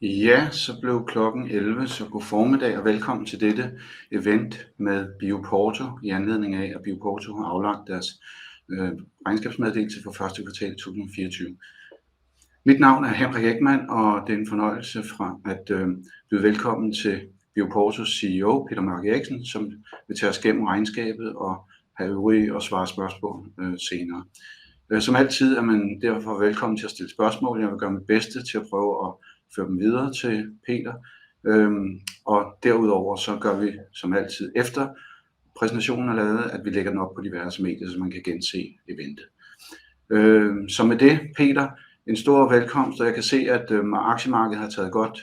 Ja, så blev klokken 11, så god formiddag og velkommen til dette event med BioPorto i anledning af, at BioPorto har aflagt deres regnskabsmeddelelse for første kvartal 2024. Mit navn er Henrik Ekman, og det er en fornøjelse at byde velkommen til BioPortos CEO, Peter Mørk Eriksen, som vil tage os gennem regnskabet og have øvrige og svare spørgsmål senere. Som altid er man derfor velkommen til at stille spørgsmål. Jeg vil gøre mit bedste til at prøve at føre dem videre til Peter. Og derudover så gør vi som altid efter præsentationen er lavet, at vi lægger den op på diverse medier, så man kan gense eventet. Så med det, Peter, en stor velkomst, og jeg kan se, at aktiemarkedet har taget godt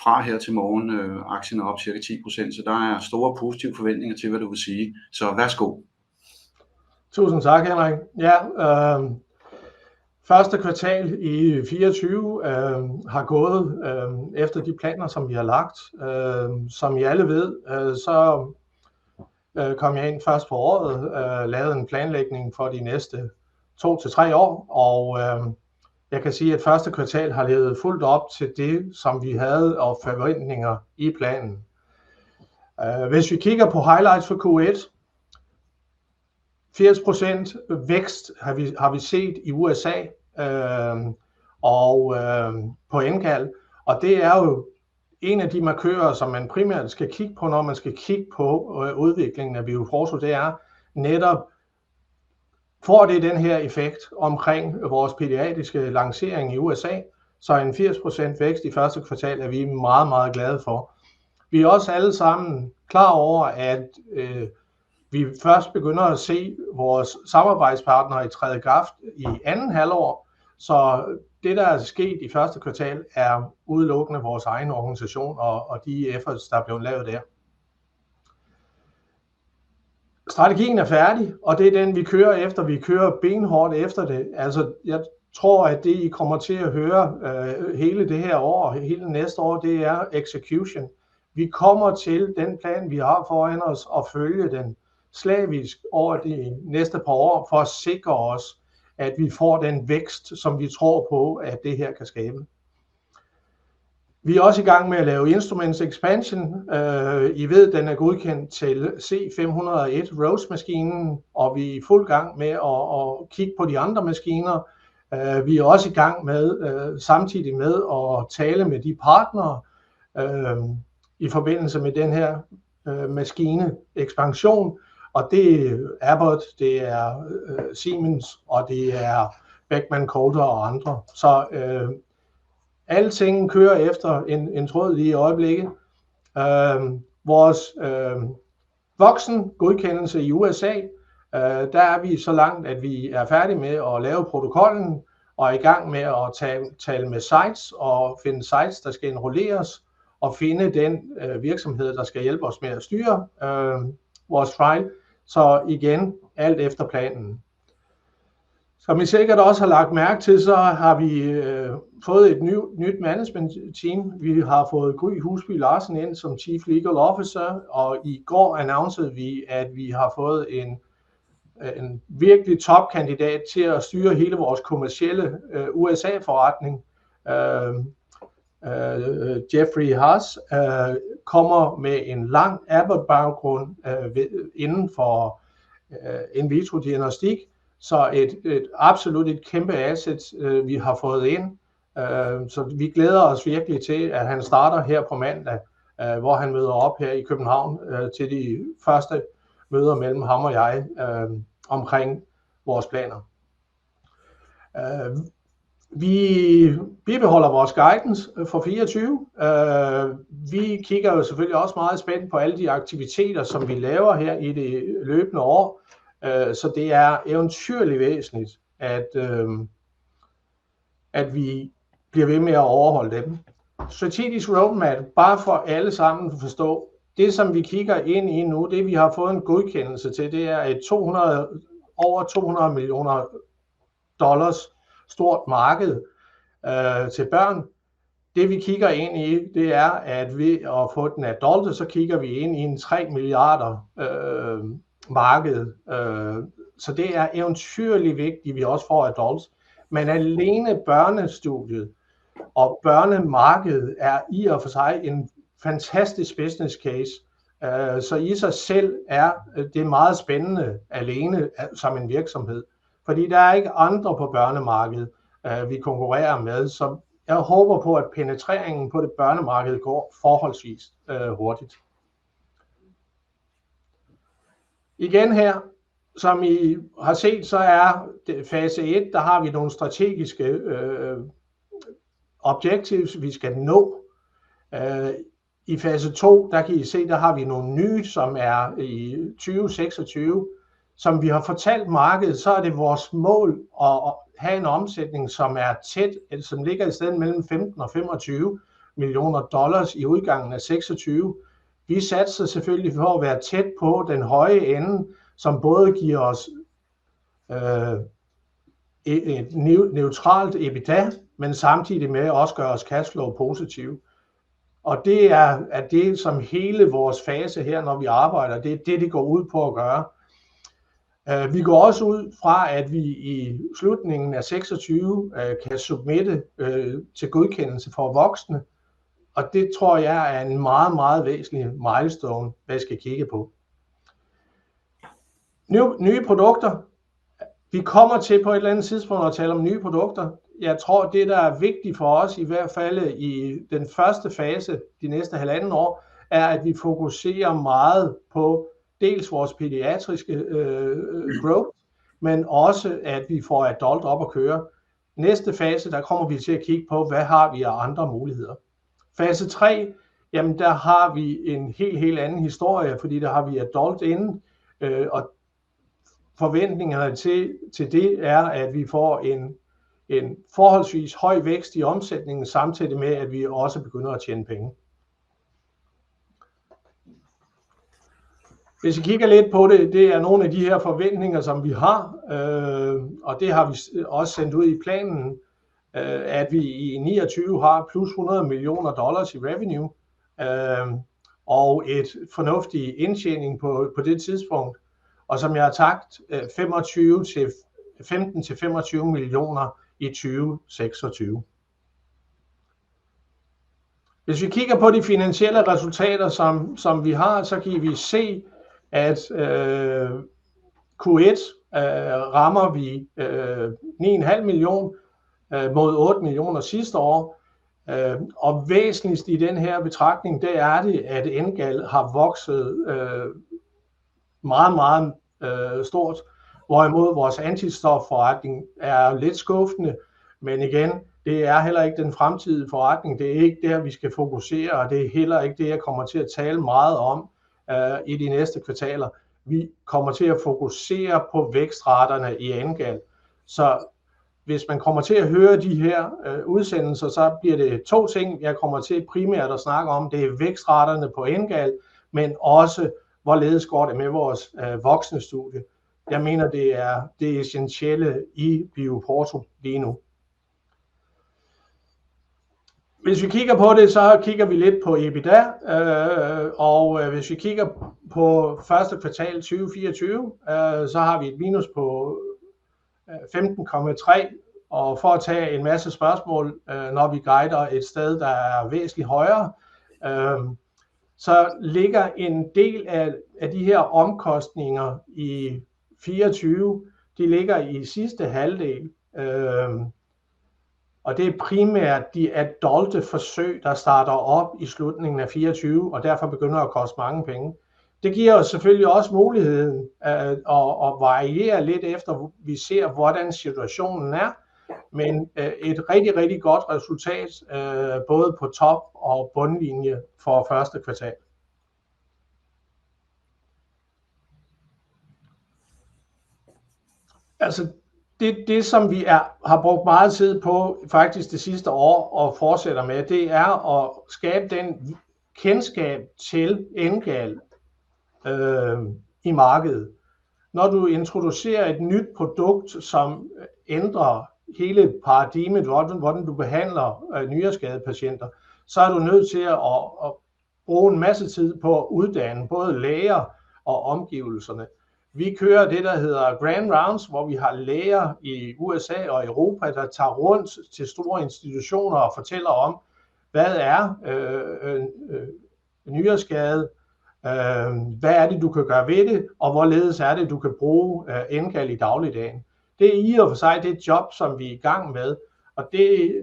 fra her til morgen. Aktien er op cirka 10%, så der er store positive forventninger til, hvad du vil sige. Så værsgo. Tusind tak, Henrik. Ja, første kvartal i 24 har gået efter de planer, som vi har lagt. Som I alle ved, så kom jeg ind først på året, lavede en planlægning for de næste 2 til 3 år, og jeg kan sige, at første kvartal har levet fuldt op til det, som vi havde og forventninger i planen. Hvis vi kigger på highlights for Q1, 80% vækst har vi set i USA og på indkald, og det er jo en af de markører, som man primært skal kigge på, når man skal kigge på udviklingen af BioPorto. Det er netop, får det den her effekt omkring vores pædiatriske lancering i USA, så en 80% vækst i første kvartal er vi meget, meget glade for. Vi er også alle sammen klar over, at vi først begynder at se vores samarbejdspartnere i træde kraft i anden halvår, så det, der er sket i første kvartal, er udelukkende vores egen organisation og de efforts, der er blevet lavet der. Strategien er færdig, og det er den, vi kører efter. Vi kører benhårdt efter det. Altså, jeg tror, at det, I kommer til at høre hele det her år og hele næste år, det er execution. Vi kommer til den plan, vi har foran os, og følge den slavisk over de næste par år, for at sikre os, at vi får den vækst, som vi tror på, at det her kan skabe. Vi er også i gang med at lave instruments expansion. I ved, den er godkendt til C501 Rose-maskinen, og vi er i fuld gang med at kigge på de andre maskiner. Vi er også i gang med samtidig med at tale med de partnere i forbindelse med den her maskine ekspansion. Og det er Abbott, det er Siemens, og det er Beckman Coulter og andre. Så alting kører efter en tråd lige i øjeblikket. Vores voksengodkendelse i USA, der er vi så langt, at vi er færdige med at lave protokollen og er i gang med at tale med sites og finde sites, der skal enrolleres og finde den virksomhed, der skal hjælpe os med at styre vores trial. Så igen, alt efter planen. Som I sikkert også har lagt mærke til, så har vi fået et nyt management team. Vi har fået Gry Husby Larsen ind som Chief Legal Officer, og i går annoncerede vi, at vi har fået en virkelig topkandidat til at styre hele vores kommercielle USA-forretning. Jeffrey Haas kommer med en lang Abbott-baggrund inden for in vitro diagnostik, så et absolut et kæmpe asset, vi har fået ind. Så vi glæder os virkelig til, at han starter her på mandag, hvor han møder op her i København til de første møder mellem ham og jeg omkring vores planer. Vi bibeholder vores guidance for 24. Vi kigger jo selvfølgelig også meget spændt på alle de aktiviteter, som vi laver her i det løbende år. Så det er eventyrligt væsentligt, at vi bliver ved med at overholde dem. Strategisk roadmap, bare for alle sammen at forstå. Det, som vi kigger ind i nu, det vi har fået en godkendelse til, det er et over $200 millioner stort marked til børn. Det vi kigger ind i, det er, at ved at få den adulte, så kigger vi ind i en 3 milliarder marked. Så det er eventyrligt vigtigt, at vi også får adults. Men alene børnestudiet Og børnemarkedet er i og for sig en fantastisk business case, så i sig selv er det meget spændende alene som en virksomhed, fordi der er ikke andre på børnemarkedet, vi konkurrerer med, så jeg håber på, at penetreringen på det børnemarked går forholdsvis hurtigt. Igen her, som I har set, så er det fase 1, der har vi nogle strategiske objectives, vi skal nå. I fase 2, der kan I se, der har vi nogle nye, som er i 2026. Som vi har fortalt markedet, så er det vores mål at have en omsætning, som er tæt, som ligger i stedet mellem 15 og 25 millioner dollars i udgangen af 26. Vi satser selvfølgelig for at være tæt på den høje ende, som både giver os et neutralt EBITDA, men samtidig med også gør os cashflow positive. Og det er det, som hele vores fase her, når vi arbejder, det går ud på at gøre. Vi går også ud fra, at vi i slutningen af 26 kan submitte til godkendelse for voksne, og det tror jeg er en meget, meget væsentlig milestone, hvad jeg skal kigge på. Nye produkter. Vi kommer til på et eller andet tidspunkt at tale om nye produkter. Jeg tror, det der er vigtigt for os, i hvert fald i den første fase, de næste 1,5 år, er, at vi fokuserer meget på dels vores pædiatriske growth, men også at vi får adult op at køre. Næste fase, der kommer vi til at kigge på, hvad har vi af andre muligheder. Fase 3, jamen der har vi en helt anden historie, fordi der har vi adult inde, og forventningerne til det er, at vi får en forholdsvis høj vækst i omsætningen, samtidig med, at vi også begynder at tjene penge. Hvis vi kigger lidt på det, det er nogle af de her forventninger, som vi har, og det har vi også sendt ud i planen, at vi i 29 har plus 100 millioner dollars i revenue, og et fornuftig indtjening på det tidspunkt. Og som jeg har sagt, 15 til 25 millioner i 2026. Hvis vi kigger på de finansielle resultater, som vi har, så kan vi se, at Q1 rammer vi 9,5 millioner mod 8 millioner sidste år. Og væsentligst i den her betragtning, det er det, at NGAL har vokset meget, meget stort, hvorimod vores antistofforretning er lidt skuffende, men igen, det er heller ikke den fremtidige forretning, det er ikke der, vi skal fokusere, og det er heller ikke det, jeg kommer til at tale meget om i de næste kvartaler. Vi kommer til at fokusere på vækstraterne i NGAL, så hvis man kommer til at høre de her udsendelser, så bliver det 2 ting, jeg kommer til primært at snakke om, det er vækstraterne på NGAL, men også hvorledes går det med vores voksne studie. Jeg mener, det er det essentielle i BioPorto lige nu. Hvis vi kigger på det, så kigger vi lidt på EBITDA, og hvis vi kigger på første kvartal 2024, så har vi et minus på 15,3, og for at tage en masse spørgsmål, når vi guider et sted, der er væsentligt højere, så ligger en del af de her omkostninger i 24, de ligger i sidste halvdel, og det er primært de adulte forsøg, der starter op i slutningen af 24, og derfor begynder at koste mange penge. Det giver os selvfølgelig også muligheden at variere lidt efter, vi ser, hvordan situationen er, men et rigtig, rigtig godt resultat, både på top- og bundlinje for første kvartal. Altså det som vi har brugt meget tid på faktisk det sidste år og fortsætter med, det er at skabe den kendskab til NGAL i markedet. Når du introducerer et nyt produkt, som ændrer hele paradigmet, hvordan du behandler nyreskadede patienter, så er du nødt til at bruge en masse tid på at uddanne både læger og omgivelserne. Vi kører det, der hedder Grand Rounds, hvor vi har læger i USA og Europa, der tager rundt til store institutioner og fortæller om, hvad er nyreskade, hvad er det, du kan gøre ved det, og hvorledes er det, du kan bruge NGAL i dagligdagen. Det er i og for sig det job, som vi er i gang med, og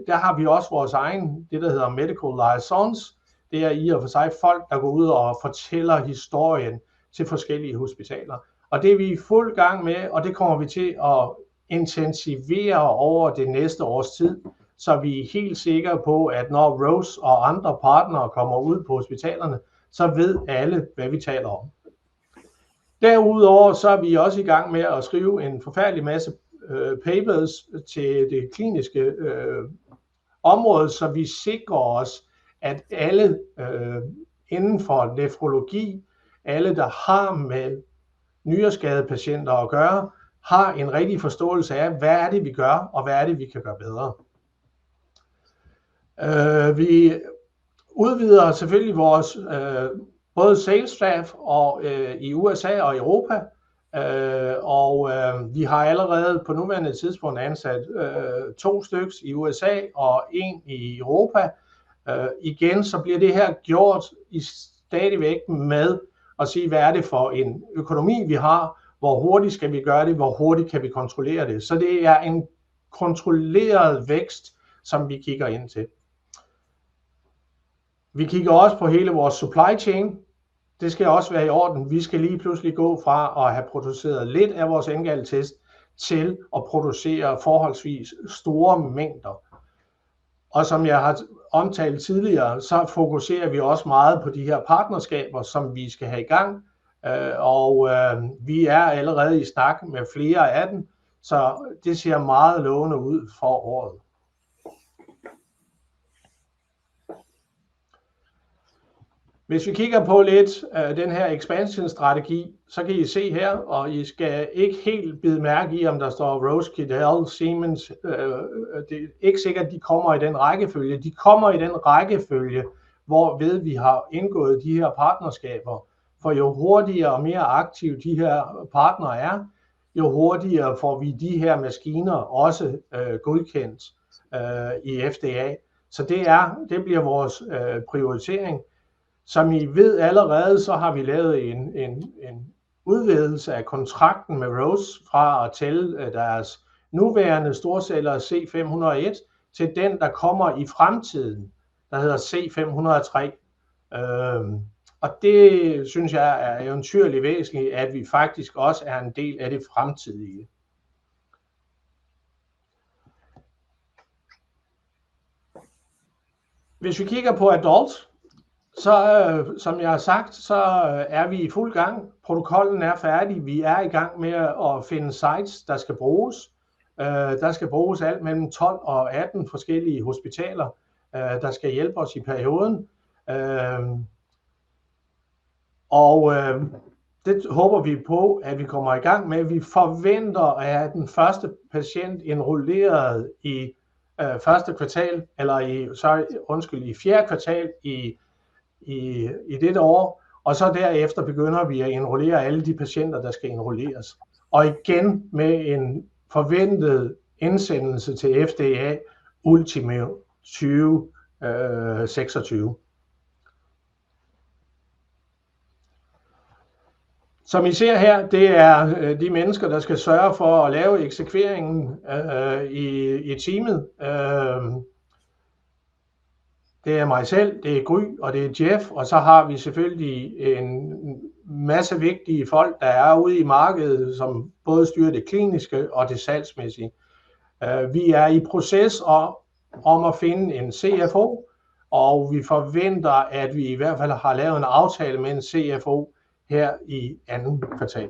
der har vi også vores egen, det der hedder Medical Liaisons. Det er i og for sig folk, der går ud og fortæller historien til forskellige hospitaler. Og det er vi i fuld gang med, og det kommer vi til at intensivere over det næste års tid, så vi er helt sikre på, at når Rose og andre partnere kommer ud på hospitalerne, så ved alle, hvad vi taler om. Derudover så er vi også i gang med at skrive en forfærdelig masse papers til det kliniske område, så vi sikrer os, at alle inden for nefrologi, alle der har med nyreskadede patienter at gøre, har en rigtig forståelse af, hvad er det, vi gør, og hvad er det, vi kan gøre bedre. Vi udvider selvfølgelig vores både sales staff og i USA og Europa, og vi har allerede på nuværende tidspunkt ansat 2 styks i USA og 1 i Europa. Igen så bliver det her gjort stadigvæk med at sige, hvad er det for en økonomi vi har, hvor hurtigt skal vi gøre det, hvor hurtigt kan vi kontrollere det. Så det er en kontrolleret vækst, som vi kigger ind til. Vi kigger også på hele vores supply chain. Det skal også være i orden. Vi skal lige pludselig gå fra at have produceret lidt af vores NGAL-test til at producere forholdsvis store mængder. Og som jeg har omtalt tidligere, så fokuserer vi også meget på de her partnerskaber, som vi skal have i gang. Og vi er allerede i snak med flere af dem, så det ser meget lovende ud for året. Hvis vi kigger på lidt den her expansion-strategi, så kan I se her, og I skal ikke helt bide mærke i, om der står Roche, Quidel, Siemens. Det er ikke sikkert, at de kommer i den rækkefølge. De kommer i den rækkefølge, hvorved vi har indgået de her partnerskaber. For jo hurtigere og mere aktive de her partnere er, jo hurtigere får vi de her maskiner også godkendt i FDA. Så det bliver vores prioritering. Som I ved allerede, så har vi lavet en udvidelse af kontrakten med Rose fra at tælle deres nuværende storceller C501 til den, der kommer i fremtiden, der hedder C503. Og det synes jeg er eventyrligt væsentligt, at vi faktisk også er en del af det fremtidige. Hvis vi kigger på adult, så som jeg har sagt, så er vi i fuld gang. Protokollen er færdig. Vi er i gang med at finde sites, der skal bruges. Der skal bruges alt mellem 12 og 18 forskellige hospitaler, der skal hjælpe os i perioden. Og det håber vi på, at vi kommer i gang med. Vi forventer at have den første patient indrulleret i første kvartal, eller i fjerde kvartal i dette år, og så derefter begynder vi at indrullere alle de patienter, der skal indrulleres. Og igen med en forventet indsendelse til FDA ultimo 2026. Som I ser her, det er de mennesker, der skal sørge for at lave eksekveringen i teamet. Det er mig selv, det er Gry, og det er Jeff, og så har vi selvfølgelig en masse vigtige folk, der er ude i markedet, som både styrer det kliniske og det salgsmæssige. Vi er i proces om at finde en CFO, og vi forventer, at vi i hvert fald har lavet en aftale med en CFO her i anden kvartal.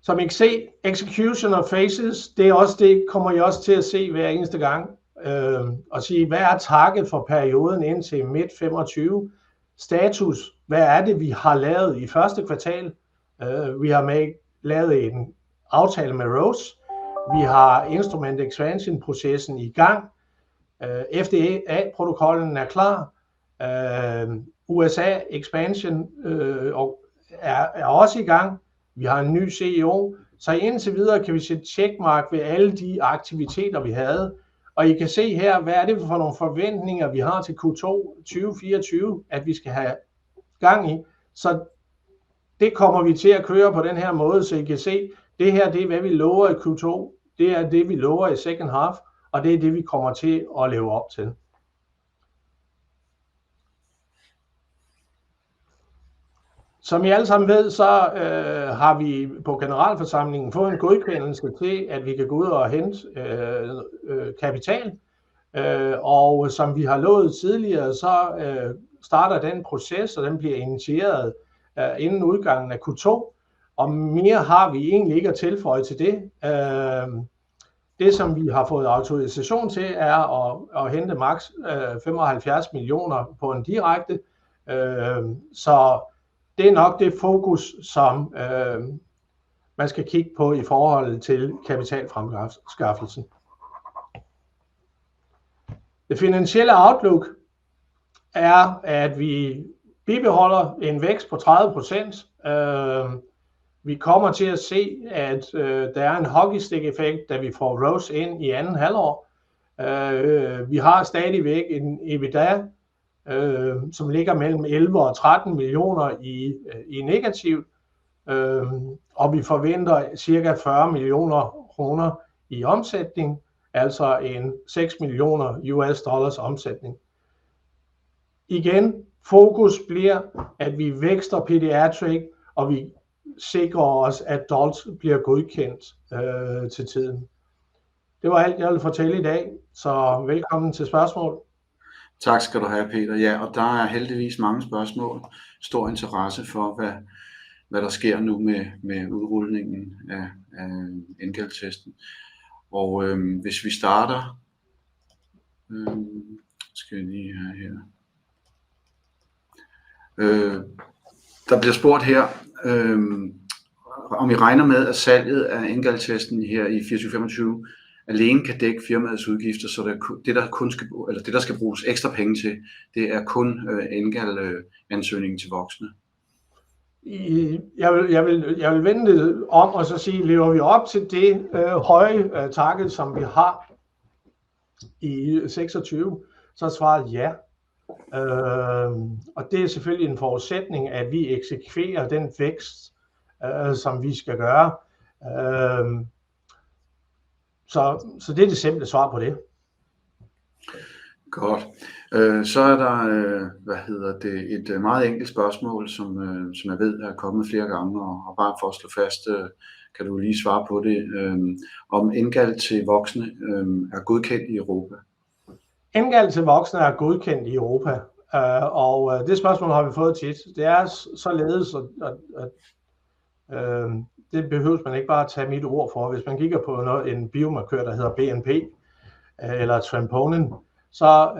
Som I kan se, execution of phases, det er også det, kommer I også til at se hver eneste gang. Og sige, hvad er target for perioden indtil midt 25? Status, hvad er det, vi har lavet i første kvartal? Vi har lavet en aftale med Rose. Vi har instrument expansion processen i gang. FDA-protokollen er klar. USA expansion og er også i gang. Vi har en ny CEO, så indtil videre kan vi sætte checkmark ved alle de aktiviteter, vi havde. Og I kan se her, hvad er det for nogle forventninger, vi har til Q2 2024, at vi skal have gang i. Så det kommer vi til at køre på den her måde, så I kan se, det her det er, hvad vi lover i Q2. Det er det, vi lover i second half, og det er det, vi kommer til at leve op til. Som I alle sammen ved, så har vi på generalforsamlingen fået en godkendelse til, at vi kan gå ud og hente kapital. Og som vi har lovet tidligere, så starter den proces, og den bliver initieret inden udgangen af Q2. Og mere har vi egentlig ikke at tilføje til det. Det, som vi har fået autorisation til, er at hente maks 75 millioner på en direkte. Så det er nok det fokus, som man skal kigge på i forhold til kapitalfremskaffelsen. Det finansielle outlook er, at vi bibeholder en vækst på 30%. Vi kommer til at se, at der er en hockeystick-effekt, da vi får ROCE ind i anden halvår. Vi har stadigvæk en EBITDA, som ligger mellem 11 og 13 millioner i negativ, og vi forventer cirka 40 millioner kroner i omsætning, altså en 6 millioner US dollars omsætning. Igen, fokus bliver, at vi vækster pediatric, og vi sikrer os, at adults bliver godkendt til tiden. Det var alt, jeg ville fortælle i dag, så velkommen til spørgsmål. Tak skal du have, Peter. Ja, og der er heldigvis mange spørgsmål. Stor interesse for, hvad der sker nu med udrulningen af NGAL-testen. Og hvis vi starter, skal jeg lige have her. Der bliver spurgt her, om I regner med, at salget af NGAL-testen her i 24-25 alene kan dække firmaets udgifter, så det der skal bruges ekstra penge til, det er kun NGAL-ansøgningen til voksne. Jeg vil vende om og så sige, lever vi op til det høje target, som vi har i 26, så svaret ja. Og det er selvfølgelig en forudsætning, at vi eksekverer den vækst, som vi skal gøre. Så det er det simple svar på det. Godt. Så er der et meget enkelt spørgsmål, som jeg ved er kommet flere gange, og bare for at slå fast, kan du lige svare på det, om NGAL til voksne er godkendt i Europa? NGAL til voksne er godkendt i Europa, og det spørgsmål har vi fået tit. Det er således, at det behøver man ikke bare at tage mit ord for. Hvis man kigger på en biomarkør, der hedder BNP eller Troponin, så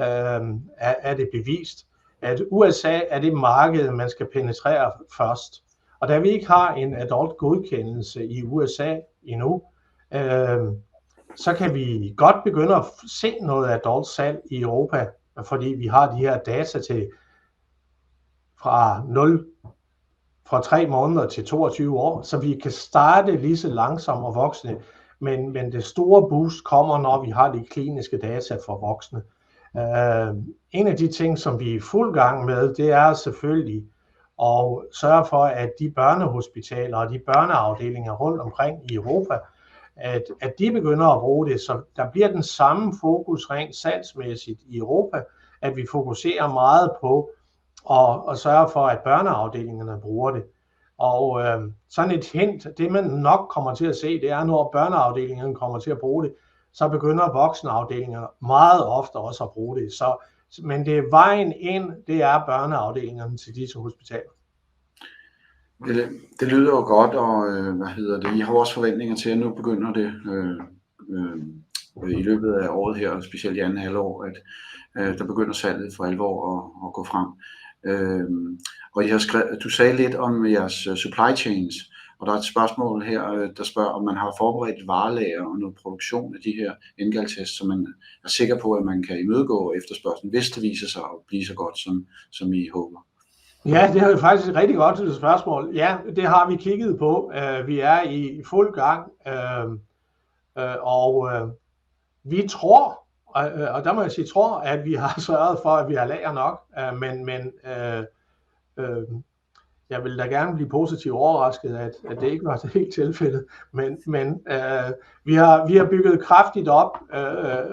er det bevist, at USA er det marked, man skal penetrere først. Og da vi ikke har en adult godkendelse i USA endnu, så kan vi godt begynde at se noget adult salg i Europa, fordi vi har de her data til fra 3 måneder til 22 år, så vi kan starte lige så langsomt og voksne, men det store boost kommer, når vi har de kliniske data for voksne. En af de ting, som vi er i fuld gang med, det er selvfølgelig at sørge for, at de børnehospitaler og de børneafdelinger rundt omkring i Europa, at de begynder at bruge det, så der bliver den samme fokus rent salgsmæssigt i Europa, at vi fokuserer meget på at sørge for, at børneafdelingerne bruger det. Og sådan et hint, det man nok kommer til at se, det er, når børneafdelingerne kommer til at bruge det, så begynder voksenafdelingerne meget ofte også at bruge det. Men det er vejen ind, det er børneafdelingerne til disse hospitaler. Det lyder jo godt, og I har også forventninger til, at nu begynder det i løbet af året her, og specielt i anden halvår, at der begynder salget for alvor at gå frem. Og du sagde lidt om jeres supply chains, og der er et spørgsmål her, der spørger, om man har forberedt et varelager og noget produktion af de her NGAL-tests, så man er sikker på, at man kan imødegå efterspørgslen, hvis det viser sig at blive så godt, som I håber. Ja, det er jo faktisk et rigtig godt spørgsmål. Ja, det har vi kigget på. Vi er i fuld gang, og vi tror, og der må jeg sige tror, at vi har sørget for, at vi har lager nok, men jeg vil da gerne blive positivt overrasket, at det ikke var det helt tilfældet, men vi har bygget kraftigt op,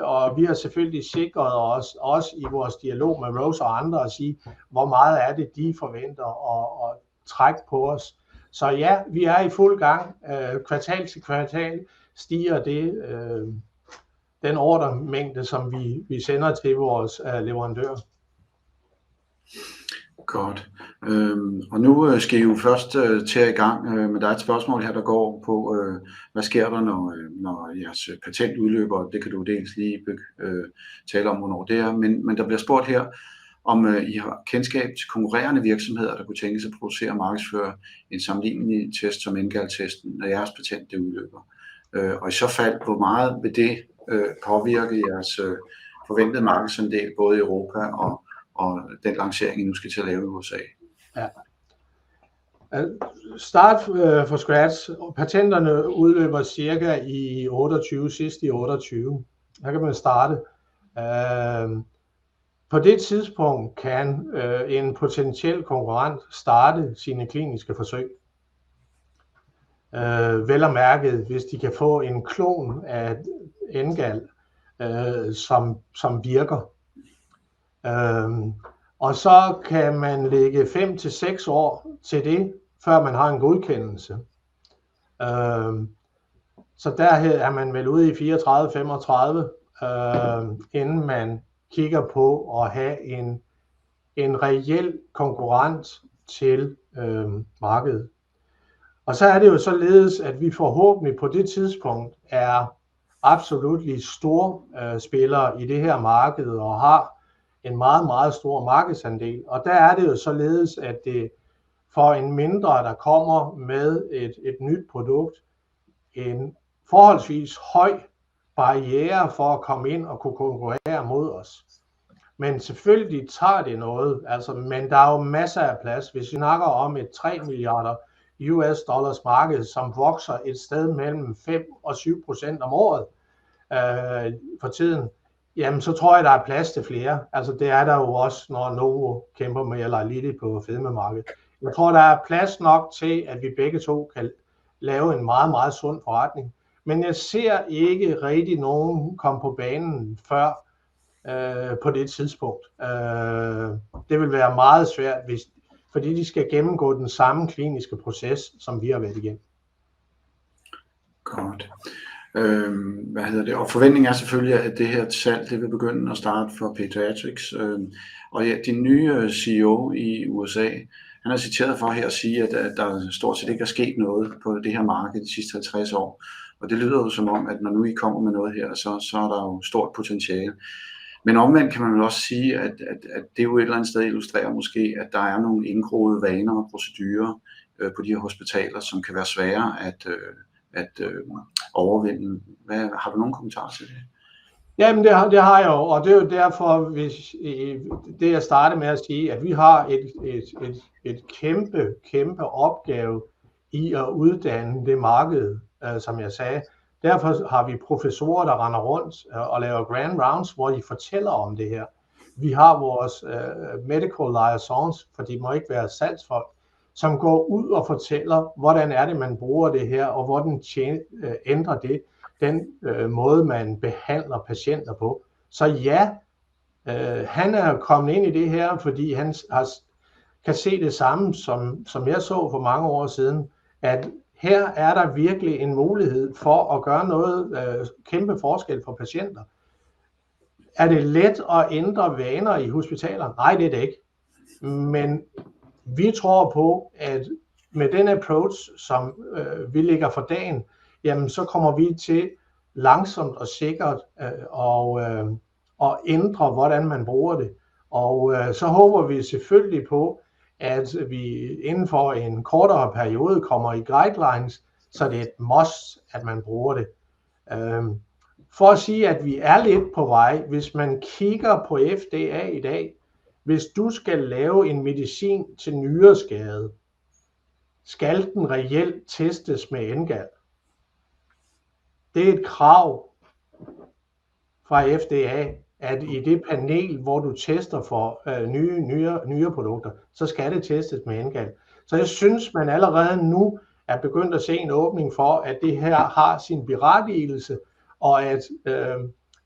og vi har selvfølgelig sikret os, også i vores dialog med Rose og andre, at sige, hvor meget er det, de forventer at trække på os. Så ja, vi er i fuld gang. Kvartal til kvartal stiger det, den ordremængde, som vi sender til vores leverandører. Godt. Og nu skal I jo først til i gang, men der er et spørgsmål her, der går på, hvad sker der, når jeres patent udløber? Det kan du dels lige tale om, hvornår det er, men der bliver spurgt her, om I har kendskab til konkurrerende virksomheder, der kunne tænke sig at producere og markedsføre en sammenlignelig test som NGAL-testen, når jeres patent det udløber. Og i så fald, hvor meget vil det påvirke jeres forventede markedsandel, både i Europa og den lancering, I nu skal til at lave i USA? Ja. Start for scratch. Patenterne udløber cirka i 28, sidst i 28. Her kan man starte. På det tidspunkt kan en potentiel konkurrent starte sine kliniske forsøg. Vel og mærket, hvis de kan få en klon af NGAL, som virker. Og så kan man lægge 5 til 6 år til det, før man har en godkendelse. Så der er man vel ude i 34-35, inden man kigger på at have en reel konkurrent til markedet. Og så er det jo således, at vi forhåbentlig på det tidspunkt er absolut store spillere i det her marked og har en meget, meget stor markedsandel. Og der er det jo således, at det for en mindre, der kommer med et nyt produkt, en forholdsvis høj barriere for at komme ind og kunne konkurrere mod os. Men selvfølgelig tager det noget, men der er jo masser af plads. Hvis vi snakker om et 3 milliarder US dollars marked, som vokser et sted mellem 5 og 7% om året for tiden, jamen så tror jeg, der er plads til flere. Det er der jo også, når Novo kæmper med eller Lilly på fedmemarkedet. Jeg tror, der er plads nok til, at vi begge to kan lave en meget, meget sund forretning. Men jeg ser ikke rigtig nogen komme på banen før på det tidspunkt. Det vil være meget svært, fordi de skal gennemgå den samme kliniske proces, som vi har været igennem. Godt. Og forventningen er selvfølgelig, at det her salg det vil begynde at starte for Pediatrics. Og ja, din nye CEO i USA, han er citeret for her at sige, at der stort set ikke er sket noget på det her marked de sidste 50 år. Og det lyder jo som om, at når nu I kommer med noget her, så er der jo stort potentiale. Men omvendt kan man vel også sige, at det jo et eller andet sted illustrerer måske, at der er nogle indgroede vaner og procedurer på de her hospitaler, som kan være svære at overvinde. Har du nogen kommentarer til det? Jamen det har jeg jo, og det er jo derfor, hvis det jeg startede med at sige, at vi har et kæmpe opgave i at uddanne det marked, som jeg sagde. Derfor har vi professorer, der render rundt og laver grand rounds, hvor de fortæller om det her. Vi har vores medical liaisons, for de må ikke være salgsfolk, som går ud og fortæller, hvordan er det, man bruger det her, og hvordan ændrer det den måde, man behandler patienter på. Så ja, han er kommet ind i det her, fordi han kan se det samme, som jeg så for mange år siden, at her er der virkelig en mulighed for at gøre noget kæmpe forskel for patienter. Er det let at ændre vaner i hospitaler? Nej, det er det ikke. Men vi tror på, at med den approach, som vi lægger for dagen, jamen så kommer vi til langsomt og sikkert at ændre, hvordan man bruger det. Og så håber vi selvfølgelig på, at vi inden for en kortere periode kommer i guidelines, så det er et must, at man bruger det. For at sige, at vi er lidt på vej, hvis man kigger på FDA i dag, hvis du skal lave en medicin til nyreskade, skal den reelt testes med NGAL. Det er et krav fra FDA, at i det panel, hvor du tester for nyreprodukter, så skal det testes med NGAL. Så jeg synes, man allerede nu er begyndt at se en åbning for, at det her har sin berettigelse, og at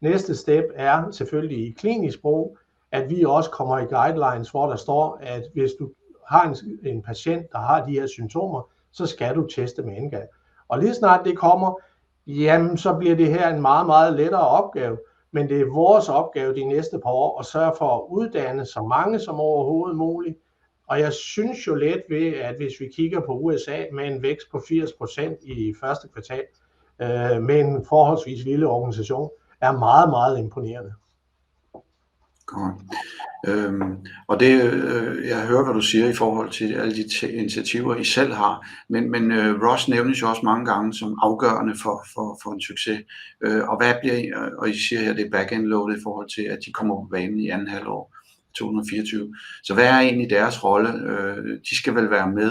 næste step er selvfølgelig i klinisk brug, at vi også kommer i guidelines, hvor der står, at hvis du har en patient, der har de her symptomer, så skal du teste med NGAL. Og lige snart det kommer, jamen så bliver det her en meget, meget lettere opgave. Men det er vores opgave de næste par år at sørge for at uddanne så mange som overhovedet muligt. Og jeg synes jo let ved, at hvis vi kigger på USA med en vækst på 80% i første kvartal, med en forholdsvis lille organisation, er meget, meget imponerende. Godt. Og det, jeg hører, hvad du siger i forhold til alle de initiativer, I selv har, men Ross nævnes jo også mange gange som afgørende for en succes. Og hvad bliver, og I siger her, det er back-end loadet i forhold til, at de kommer på banen i anden halvår 2024. Så hvad er egentlig deres rolle? De skal vel være med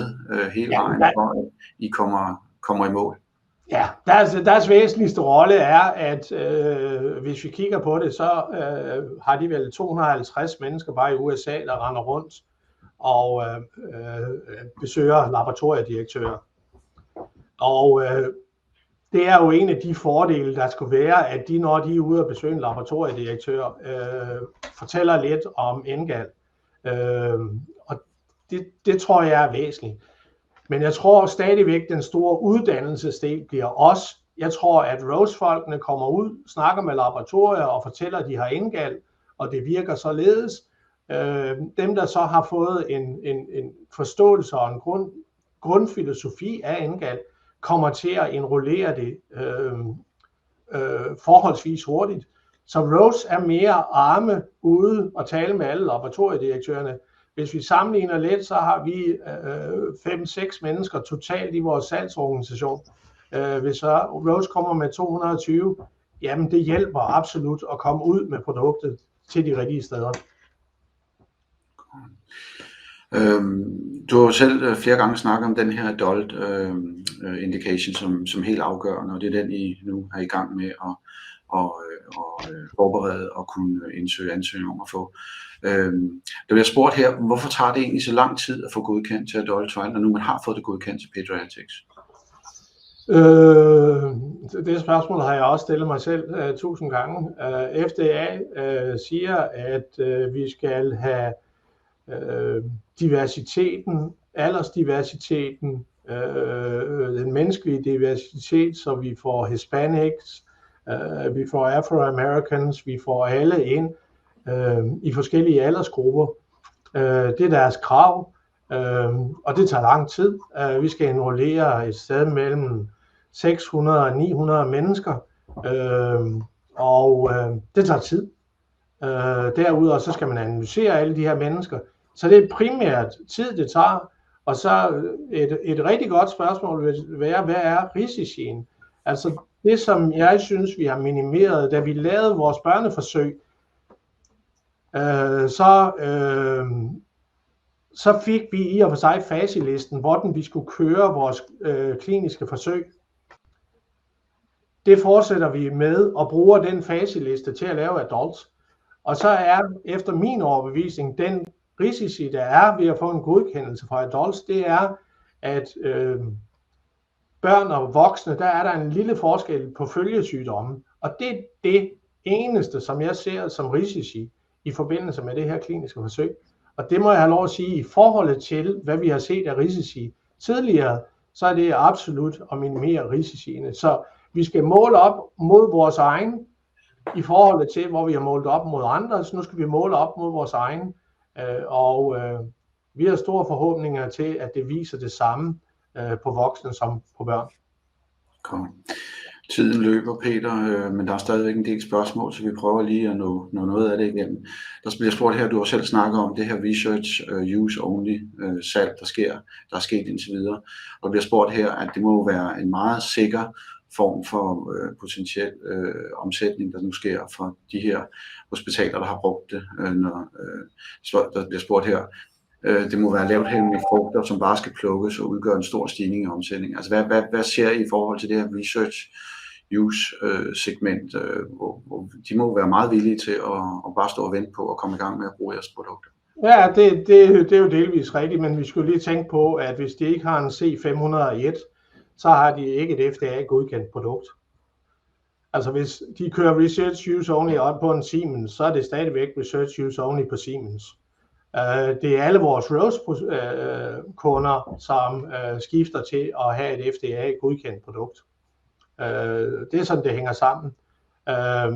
hele vejen, for at I kommer i mål? Ja, deres væsentligste rolle er, at hvis vi kigger på det, så har de vel 250 mennesker bare i USA, der render rundt og besøger laboratoriedirektører. Og det er jo en af de fordele, der skulle være, at de, når de er ude og besøge en laboratoriedirektør, fortæller lidt om NGAL. Og det tror jeg er væsentligt. Men jeg tror stadigvæk, den store uddannelsesdel bliver os. Jeg tror, at Roche-folkene kommer ud, snakker med laboratorier og fortæller, at de har NGAL, og det virker således. Dem, der så har fået en forståelse og en grundfilosofi af NGAL, kommer til at enrollere det forholdsvis hurtigt. Så Roche er mere arme ude og tale med alle laboratoriedirektørerne. Hvis vi sammenligner lidt, så har vi 5-6 mennesker totalt i vores salgsorganisation. Hvis så Roche kommer med 220, jamen det hjælper absolut at komme ud med produktet til de rigtige steder. Du har jo selv flere gange snakket om den her adult indication som helt afgørende, og det er den, I nu er i gang med at forberede og kunne indsøge ansøgninger om at få. Der bliver spurgt her, hvorfor tager det egentlig så lang tid at få godkendt til adult trial, når nu man har fået det godkendt til pediatrics? Det spørgsmål har jeg også stillet mig selv 1000 gange. FDA siger, at vi skal have diversiteten, aldersdiversiteten, den menneskelige diversitet, så vi får Hispanics, vi får Afro-Americans, vi får alle ind i forskellige aldersgrupper. Det er deres krav, og det tager lang tid. Vi skal enrollere et sted mellem 600 og 900 mennesker, og det tager tid. Derudover så skal man analysere alle de her mennesker, så det er primært tid, det tager. Og så et rigtig godt spørgsmål vil være, hvad er risicien? Altså det, som jeg synes, vi har minimeret, da vi lavede vores børneforsøg, så fik vi i og for sig faselisten, hvordan vi skulle køre vores kliniske forsøg. Det fortsætter vi med og bruger den faseliste til at lave adults. Og så er efter min overbevisning, den risici, der er ved at få en godkendelse fra adults, det er, at børn og voksne, der er der en lille forskel på følgesygdomme. Og det er det eneste, som jeg ser som risici i forbindelse med det her kliniske forsøg. Og det må jeg have lov at sige, i forhold til, hvad vi har set af risici tidligere, så er det absolut at minimere risiciene. Så vi skal måle op mod vores egen, i forhold til, hvor vi har målt op mod andre, så nu skal vi måle op mod vores egen. Og vi har store forhåbninger til, at det viser det samme på voksne som på børn. Kom. Tiden løber, Peter, men der er stadigvæk en del spørgsmål, så vi prøver lige at nå noget af det igennem. Der bliver spurgt her, du har selv snakket om det her research use only salg, der er sket indtil videre. Og der bliver spurgt her, at det må være en meget sikker form for potentiel omsætning, der nu sker for de her hospitaler, der har brugt det, når der bliver spurgt her. Det må være lavt hængende frugter, som bare skal plukkes og udgøre en stor stigning i omsætning. Altså hvad ser I i forhold til det her research use segment, hvor de må være meget villige til at bare stå og vente på at komme i gang med at bruge jeres produkter? Ja, det er jo delvis rigtigt, men vi skulle lige tænke på, at hvis de ikke har en C501, så har de ikke et FDA-godkendt produkt. Altså hvis de kører research use only op på en Siemens, så er det stadigvæk research use only på Siemens. Det er alle vores Rose-kunder, som skifter til at have et FDA-godkendt produkt. Det er sådan, det hænger sammen.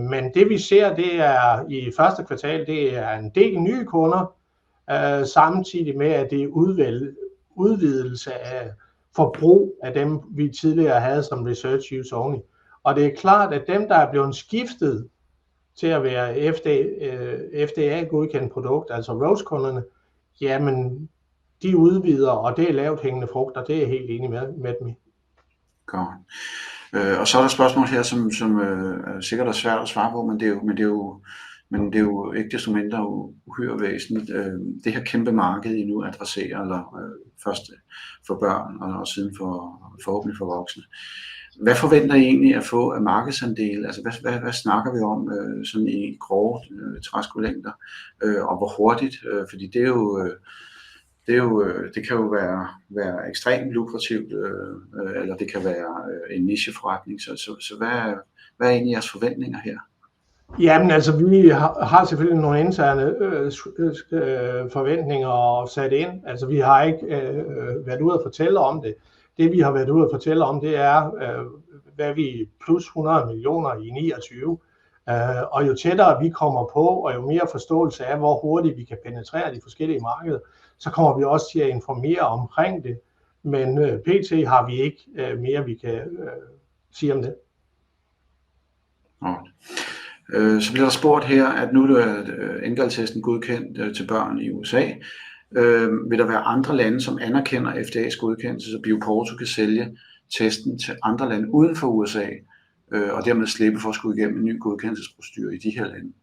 Men det vi ser, det er i første kvartal, det er en del nye kunder, samtidig med, at det er udvidelse af forbrug af dem, vi tidligere havde som research use only. Og det er klart, at dem, der er blevet skiftet til at være FDA-godkendt produkt, altså Rose-kunderne, jamen de udvider, og det er lavt hængende frugter, det er jeg helt enig med dem i. Godt. Og så er der spørgsmål her, som sikkert er svært at svare på, men det er jo ikke desto mindre uhyre væsentligt. Det her kæmpe marked, I nu adresserer, eller først for børn og siden forhåbentlig for voksne. Hvad forventer I egentlig at få af markedsandel? Altså hvad snakker vi om sådan i grove træskolængder, og hvor hurtigt? Fordi det kan jo være ekstremt lukrativt, eller det kan være en nicheforretning. Så hvad er egentlig jeres forventninger her? Jamen altså, vi har selvfølgelig nogle interne forventninger og sat ind. Altså vi har ikke været ude at fortælle om det. Det vi har været ude at fortælle om, det er, hvad vi plus 100 millioner i 29. Og jo tættere vi kommer på, og jo mere forståelse af, hvor hurtigt vi kan penetrere de forskellige markeder, så kommer vi også til at informere omkring det. Men pt. Har vi ikke mere, vi kan sige om det. Så bliver der spurgt her, at nu er NGAL-testen godkendt til børn i USA. Vil der være andre lande, som anerkender FDA's godkendelse, så BioPorto kan sælge testen til andre lande uden for USA, og dermed slippe for at skulle igennem en ny godkendelsesprocedure i de her lande?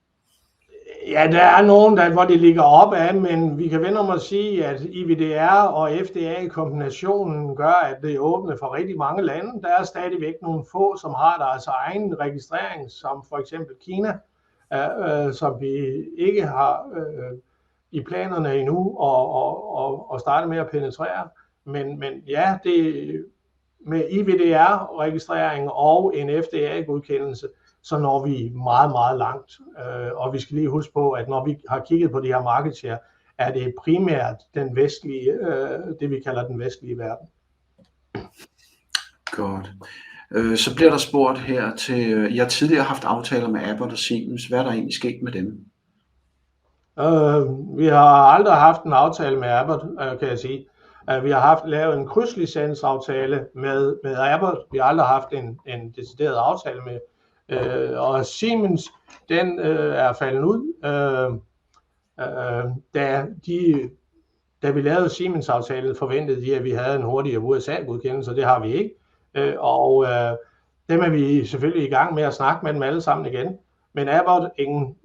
Ja, der er nogen, hvor det ligger op af, men vi kan vende om at sige, at IVDR og FDA-kombinationen gør, at det er åbne for rigtig mange lande. Der er stadigvæk nogle få, som har deres egen registrering, som for eksempel Kina, som vi ikke har i planerne endnu og starte med at penetrere. Men ja, det med IVDR-registrering og en FDA-godkendelse, så når vi meget, meget langt. Og vi skal lige huske på, at når vi har kigget på det her market share, er det primært den vestlige, det vi kalder den vestlige verden. Godt. Så bliver der spurgt her til, jeg har tidligere haft aftaler med Abbott og Siemens. Hvad er der egentlig sket med dem? Vi har aldrig haft en aftale med Abbott, kan jeg sige. Vi har lavet en krydslicensaftale med Abbott. Vi har aldrig haft en decideret aftale med. Og Siemens, den er faldet ud. Da vi lavede Siemens-aftalen, forventede de, at vi havde en hurtigere USA-godkendelse, og det har vi ikke. Og dem er vi selvfølgelig i gang med at snakke med dem alle sammen igen. Men Abbott,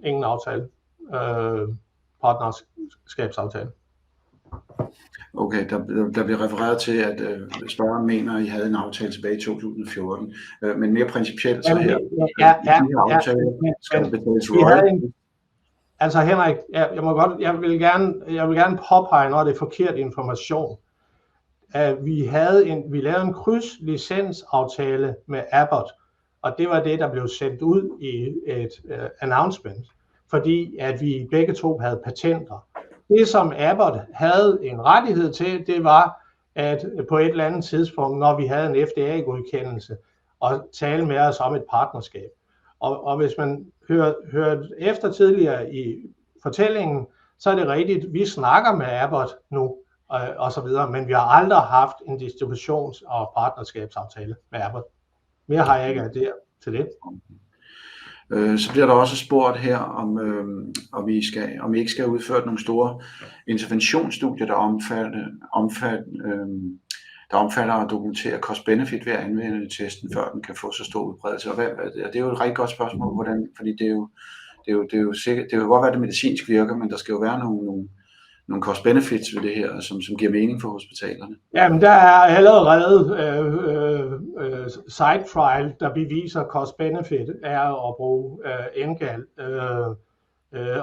ingen aftale. Partnerskabsaftale. Okay, der bliver refereret til, at spørgeren mener, at I havde en aftale tilbage i 2014, men mere principielt så her. Altså Henrik, jeg vil gerne påpege, når det er forkert information. Vi lavede en krydslicensaftale med Abbott, og det var det, der blev sendt ud i et announcement, fordi at vi begge to havde patenter. Det, som Abbott havde en rettighed til, det var, at på et eller andet tidspunkt, når vi havde en FDA-godkendelse, og tale med os om et partnerskab. Og hvis man hører efter tidligere i fortællingen, så er det rigtigt, vi snakker med Abbott nu, og så videre, men vi har aldrig haft en distributions- og partnerskabsaftale med Abbott. Mere har jeg ikke at addere til det. Så bliver der også spurgt her, om I ikke skal der omfatter at dokumentere cost-benefit ved at anvende testen, før den kan få så stor udbredelse. Og det er jo et rigtig godt spørgsmål, hvordan, fordi det er jo sikkert, det kan godt være, at det medicinsk virker, men der skal jo være nogle cost-benefits ved det her, som giver mening for hospitalerne. Jamen, der er allerede side trial, der beviser cost-benefit er at bruge NGAL.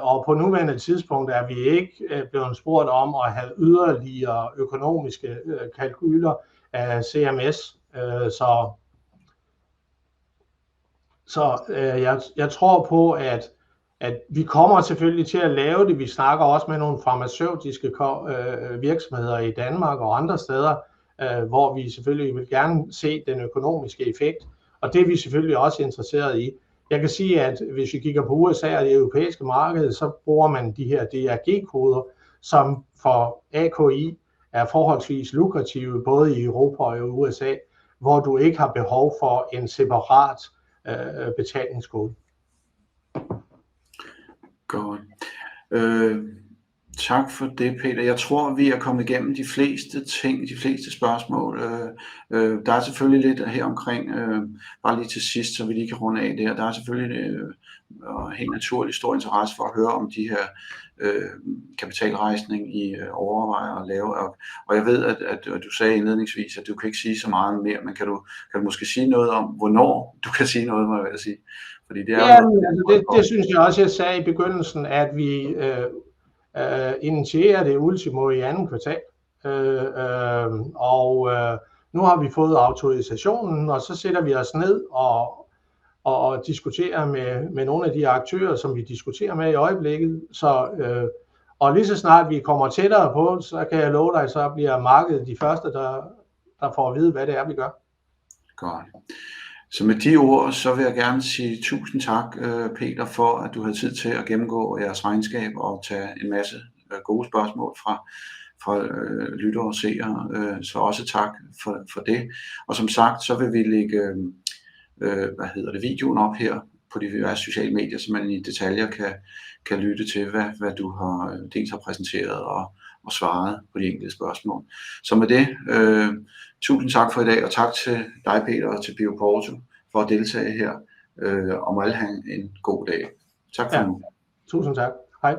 Og på nuværende tidspunkt er vi ikke blevet spurgt om at have yderligere økonomiske kalkyler af CMS. Jeg tror på, at vi kommer selvfølgelig til at lave det. Vi snakker også med nogle farmaceutiske virksomheder i Danmark og andre steder, hvor vi selvfølgelig vil gerne se den økonomiske effekt. Og det er vi selvfølgelig også interesseret i. Jeg kan sige, at hvis vi kigger på USA og det europæiske marked, så bruger man de her DRG-koder, som for AKI er forholdsvis lukrative, både i Europa og i USA, hvor du ikke har behov for en separat betalingskode. Godt. Tak for det, Peter. Jeg tror, vi er kommet igennem de fleste ting, de fleste spørgsmål. Der er selvfølgelig lidt her omkring, bare lige til sidst, så vi lige kan runde af der. Der er selvfølgelig helt naturligt stor interesse for at høre om de her kapitalrejsning I overvejer at lave. Og jeg ved, at du sagde indledningsvis, at du kan ikke sige så meget mere, men kan du måske sige noget om, hvornår du kan sige noget, må jeg vel sige? Fordi det er det synes jeg også, jeg sagde i begyndelsen, at vi initierer det ultimo i andet kvartal. Nu har vi fået autorisationen, og så sætter vi os ned og diskuterer med nogle af de aktører, som vi diskuterer med i øjeblikket. Og lige så snart vi kommer tættere på, så kan jeg love dig, så bliver markedet de første, der får at vide, hvad det er, vi gør. Godt. Så med de ord, så vil jeg gerne sige tusind tak, Peter, for at du havde tid til at gennemgå jeres regnskab og tage en masse gode spørgsmål fra lyttere og seere. Så også tak for det. Og som sagt, så vil vi lægge videoen op her på de diverse sociale medier, så man i detaljer kan lytte til, hvad du har dels har præsenteret og svaret på de enkelte spørgsmål. Så med det, tusind tak for i dag, og tak til dig, Peter, og til BioPorto for at deltage her, og må alle have en god dag. Tak for nu. Tusind tak. Hej.